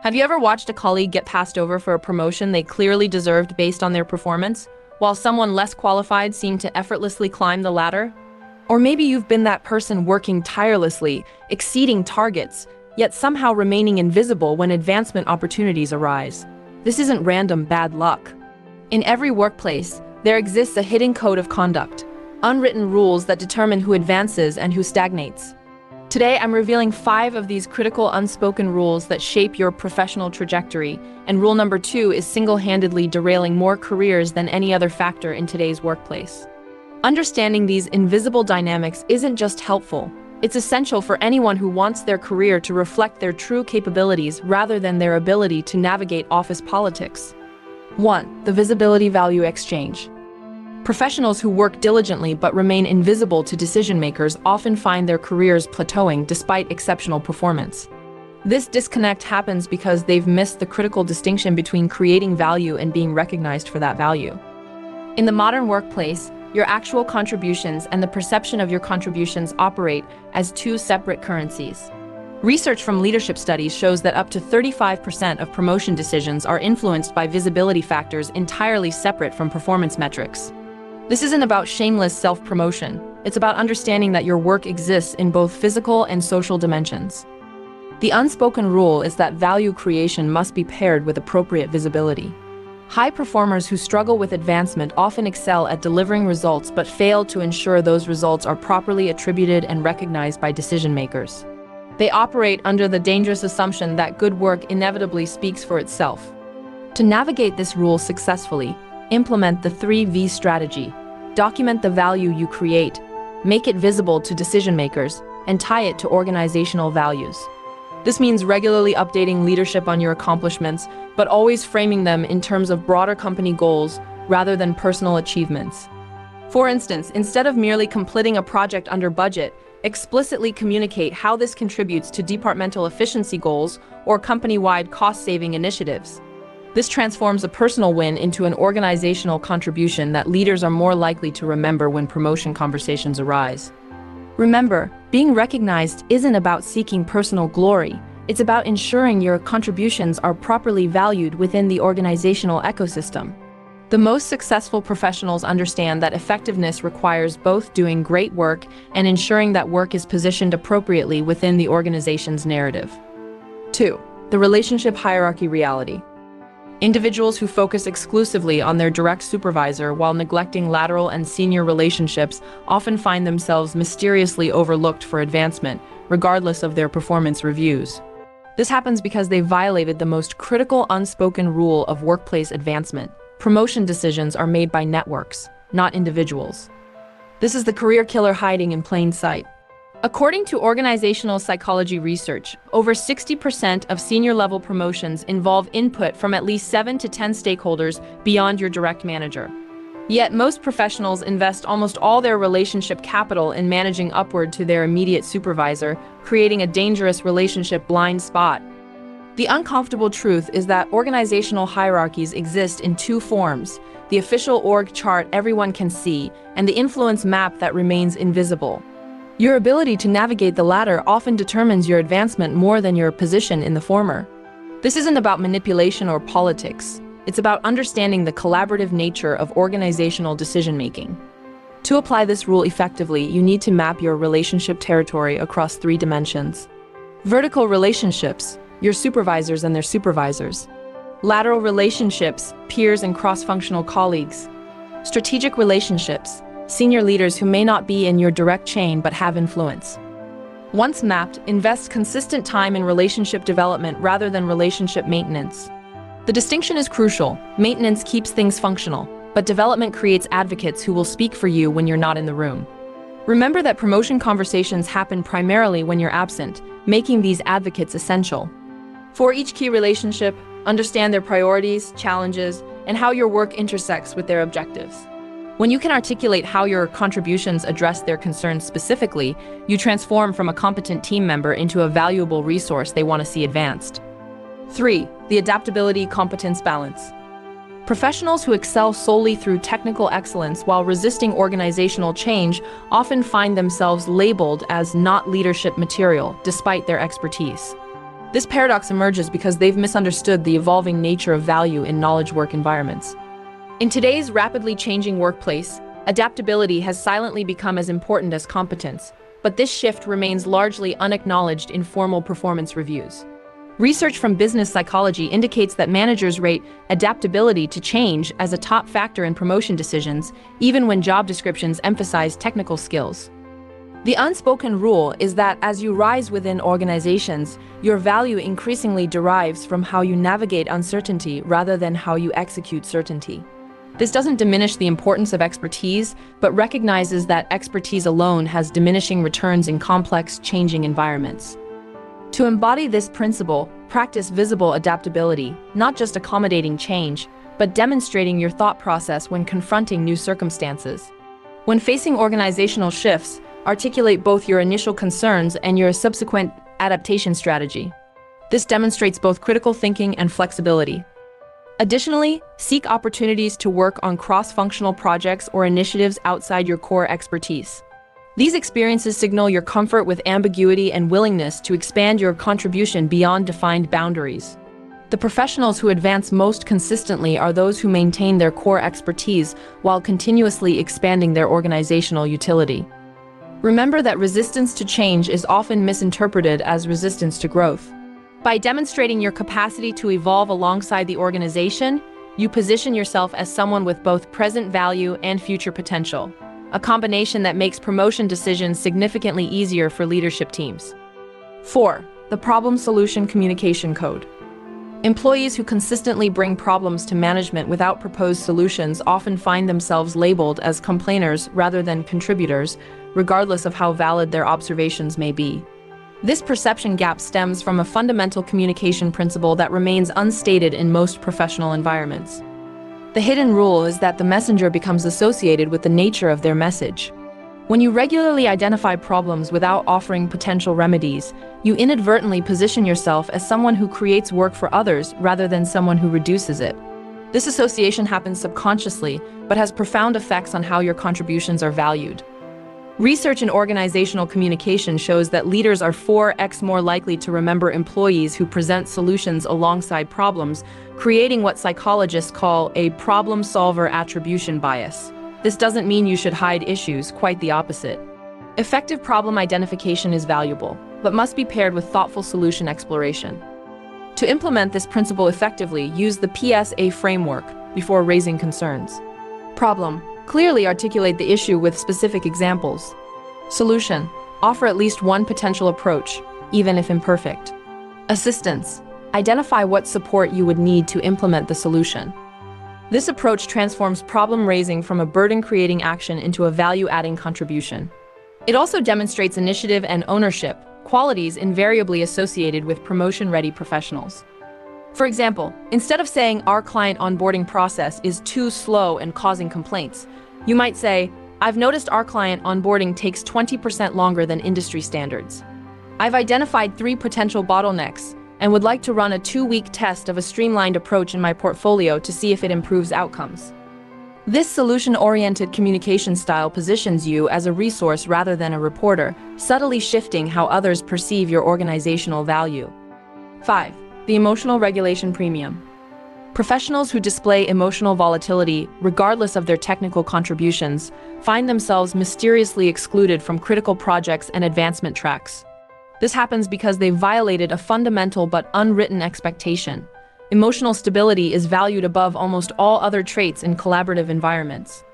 Have you ever watched a colleague get passed over for a promotion they clearly deserved based on their performance, while someone less qualified seemed to effortlessly climb the ladder? Or maybe you've been that person working tirelessly, exceeding targets, yet somehow remaining invisible when advancement opportunities arise. This isn't random bad luck. In every workplace, there exists a hidden code of conduct, unwritten rules that determine who advances and who stagnates. Today, I'm revealing 5 of these critical unspoken rules that shape your professional trajectory, and rule number 2 is single-handedly derailing more careers than any other factor in today's workplace. Understanding these invisible dynamics isn't just helpful, it's essential for anyone who wants their career to reflect their true capabilities rather than their ability to navigate office politics. 1. The visibility value exchange. Professionals who work diligently but remain invisible to decision-makers often find their careers plateauing despite exceptional performance. This disconnect happens because they've missed the critical distinction between creating value and being recognized for that value. In the modern workplace, your actual contributions and the perception of your contributions operate as 2 separate currencies. Research from leadership studies shows that up to 35% of promotion decisions are influenced by visibility factors entirely separate from performance metrics. This isn't about shameless self-promotion. It's about understanding that your work exists in both physical and social dimensions. The unspoken rule is that value creation must be paired with appropriate visibility. High performers who struggle with advancement often excel at delivering results but fail to ensure those results are properly attributed and recognized by decision-makers. They operate under the dangerous assumption that good work inevitably speaks for itself. To navigate this rule successfully, implement the 3V strategy. Document the value you create, make it visible to decision-makers, and tie it to organizational values. This means regularly updating leadership on your accomplishments, but always framing them in terms of broader company goals rather than personal achievements. For instance, instead of merely completing a project under budget, explicitly communicate how this contributes to departmental efficiency goals or company-wide cost-saving initiatives. This transforms a personal win into an organizational contribution that leaders are more likely to remember when promotion conversations arise. Remember, being recognized isn't about seeking personal glory. It's about ensuring your contributions are properly valued within the organizational ecosystem. The most successful professionals understand that effectiveness requires both doing great work and ensuring that work is positioned appropriately within the organization's narrative. 2. The relationship hierarchy reality. Individuals who focus exclusively on their direct supervisor while neglecting lateral and senior relationships often find themselves mysteriously overlooked for advancement, regardless of their performance reviews. This happens because they violated the most critical unspoken rule of workplace advancement. Promotion decisions are made by networks, not individuals. This is the career killer hiding in plain sight. According to organizational psychology research, over 60% of senior-level promotions involve input from at least 7 to 10 stakeholders beyond your direct manager. Yet most professionals invest almost all their relationship capital in managing upward to their immediate supervisor, creating a dangerous relationship blind spot. The uncomfortable truth is that organizational hierarchies exist in 2 forms: the official org chart everyone can see, and the influence map that remains invisible. Your ability to navigate the latter often determines your advancement more than your position in the former. This isn't about manipulation or politics. It's about understanding the collaborative nature of organizational decision-making. To apply this rule effectively, you need to map your relationship territory across 3 dimensions. Vertical relationships, your supervisors and their supervisors. Lateral relationships, peers and cross-functional colleagues. Strategic relationships, senior leaders who may not be in your direct chain but have influence. Once mapped, invest consistent time in relationship development rather than relationship maintenance. The distinction is crucial. Maintenance keeps things functional, but development creates advocates who will speak for you when you're not in the room. Remember that promotion conversations happen primarily when you're absent, making these advocates essential. For each key relationship, understand their priorities, challenges, and how your work intersects with their objectives. When you can articulate how your contributions address their concerns specifically, you transform from a competent team member into a valuable resource they want to see advanced. 3. The Adaptability-Competence Balance. Professionals who excel solely through technical excellence while resisting organizational change often find themselves labeled as not leadership material, despite their expertise. This paradox emerges because they've misunderstood the evolving nature of value in knowledge work environments. In today's rapidly changing workplace, adaptability has silently become as important as competence, but this shift remains largely unacknowledged in formal performance reviews. Research from business psychology indicates that managers rate adaptability to change as a top factor in promotion decisions, even when job descriptions emphasize technical skills. The unspoken rule is that as you rise within organizations, your value increasingly derives from how you navigate uncertainty rather than how you execute certainty. This doesn't diminish the importance of expertise, but recognizes that expertise alone has diminishing returns in complex, changing environments. To embody this principle, practice visible adaptability, not just accommodating change, but demonstrating your thought process when confronting new circumstances. When facing organizational shifts, articulate both your initial concerns and your subsequent adaptation strategy. This demonstrates both critical thinking and flexibility. Additionally, seek opportunities to work on cross-functional projects or initiatives outside your core expertise. These experiences signal your comfort with ambiguity and willingness to expand your contribution beyond defined boundaries. The professionals who advance most consistently are those who maintain their core expertise while continuously expanding their organizational utility. Remember that resistance to change is often misinterpreted as resistance to growth. By demonstrating your capacity to evolve alongside the organization, you position yourself as someone with both present value and future potential, a combination that makes promotion decisions significantly easier for leadership teams. 4. The Problem-Solution Communication Code. Employees who consistently bring problems to management without proposed solutions often find themselves labeled as complainers rather than contributors, regardless of how valid their observations may be. This perception gap stems from a fundamental communication principle that remains unstated in most professional environments. The hidden rule is that the messenger becomes associated with the nature of their message. When you regularly identify problems without offering potential remedies, you inadvertently position yourself as someone who creates work for others rather than someone who reduces it. This association happens subconsciously, but has profound effects on how your contributions are valued. Research in organizational communication shows that leaders are 4x more likely to remember employees who present solutions alongside problems, creating what psychologists call a problem solver attribution bias. This doesn't mean you should hide issues, quite the opposite. Effective problem identification is valuable, but must be paired with thoughtful solution exploration. To implement this principle effectively, use the PSA framework before raising concerns. Problem: clearly articulate the issue with specific examples. Solution: offer at least one potential approach, even if imperfect. Assistance: identify what support you would need to implement the solution. This approach transforms problem raising from a burden-creating action into a value-adding contribution. It also demonstrates initiative and ownership, qualities invariably associated with promotion-ready professionals. For example, instead of saying our client onboarding process is too slow and causing complaints, you might say, I've noticed our client onboarding takes 20% longer than industry standards. I've identified 3 potential bottlenecks and would like to run a 2-week test of a streamlined approach in my portfolio to see if it improves outcomes. This solution-oriented communication style positions you as a resource rather than a reporter, subtly shifting how others perceive your organizational value. 5. The Emotional Regulation Premium. Professionals who display emotional volatility, regardless of their technical contributions, find themselves mysteriously excluded from critical projects and advancement tracks. This happens because they've violated a fundamental but unwritten expectation. Emotional stability is valued above almost all other traits in collaborative environments.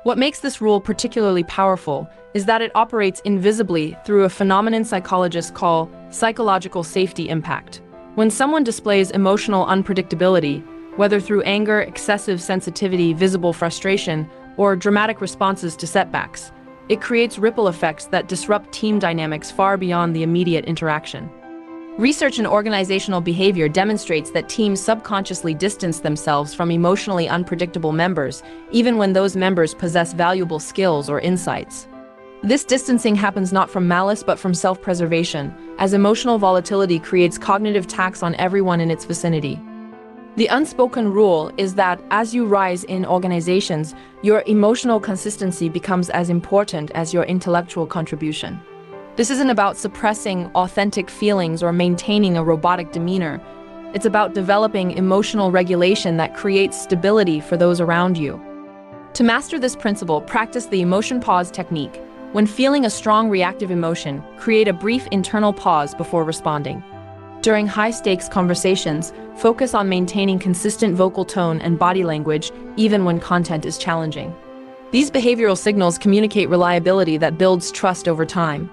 What makes this rule particularly powerful is that it operates invisibly through a phenomenon psychologists call psychological safety impact. When someone displays emotional unpredictability, whether through anger, excessive sensitivity, visible frustration, or dramatic responses to setbacks, it creates ripple effects that disrupt team dynamics far beyond the immediate interaction. Research in organizational behavior demonstrates that teams subconsciously distance themselves from emotionally unpredictable members, even when those members possess valuable skills or insights. This distancing happens not from malice but from self-preservation, as emotional volatility creates cognitive tax on everyone in its vicinity. The unspoken rule is that as you rise in organizations, your emotional consistency becomes as important as your intellectual contribution. This isn't about suppressing authentic feelings or maintaining a robotic demeanor. It's about developing emotional regulation that creates stability for those around you. To master this principle, practice the emotion pause technique. When feeling a strong reactive emotion, create a brief internal pause before responding. During high-stakes conversations, focus on maintaining consistent vocal tone and body language, even when content is challenging. These behavioral signals communicate reliability that builds trust over time.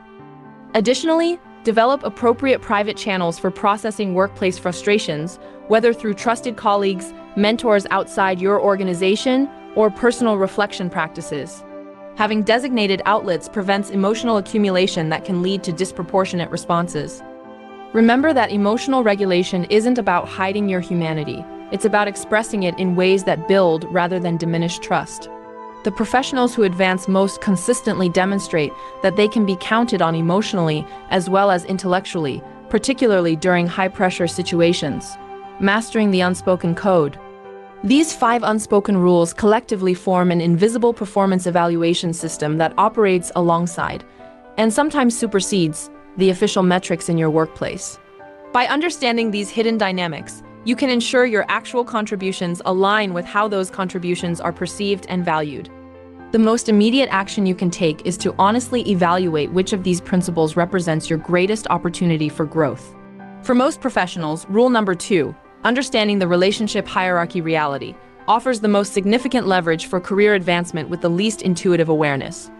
Additionally, develop appropriate private channels for processing workplace frustrations, whether through trusted colleagues, mentors outside your organization, or personal reflection practices. Having designated outlets prevents emotional accumulation that can lead to disproportionate responses. Remember that emotional regulation isn't about hiding your humanity. It's about expressing it in ways that build rather than diminish trust. The professionals who advance most consistently demonstrate that they can be counted on emotionally as well as intellectually, particularly during high-pressure situations. Mastering the unspoken code. These 5 unspoken rules collectively form an invisible performance evaluation system that operates alongside, and sometimes supersedes, the official metrics in your workplace. By understanding these hidden dynamics, you can ensure your actual contributions align with how those contributions are perceived and valued. The most immediate action you can take is to honestly evaluate which of these principles represents your greatest opportunity for growth. For most professionals, rule number 2, understanding the relationship hierarchy reality, offers the most significant leverage for career advancement with the least intuitive awareness.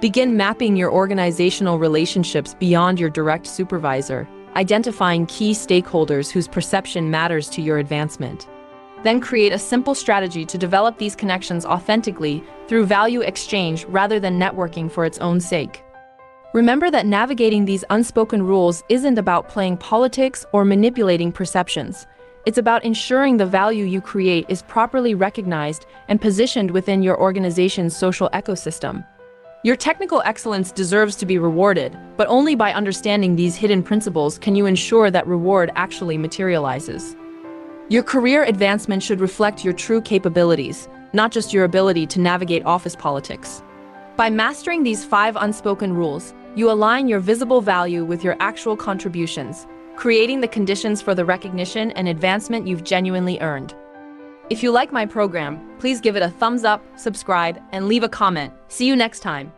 Begin mapping your organizational relationships beyond your direct supervisor, identifying key stakeholders whose perception matters to your advancement. Then create a simple strategy to develop these connections authentically through value exchange rather than networking for its own sake. Remember that navigating these unspoken rules isn't about playing politics or manipulating perceptions. It's about ensuring the value you create is properly recognized and positioned within your organization's social ecosystem. Your technical excellence deserves to be rewarded, but only by understanding these hidden principles can you ensure that reward actually materializes. Your career advancement should reflect your true capabilities, not just your ability to navigate office politics. By mastering these 5 unspoken rules, you align your visible value with your actual contributions, creating the conditions for the recognition and advancement you've genuinely earned. If you like my program, please give it a thumbs up, subscribe, and leave a comment. See you next time.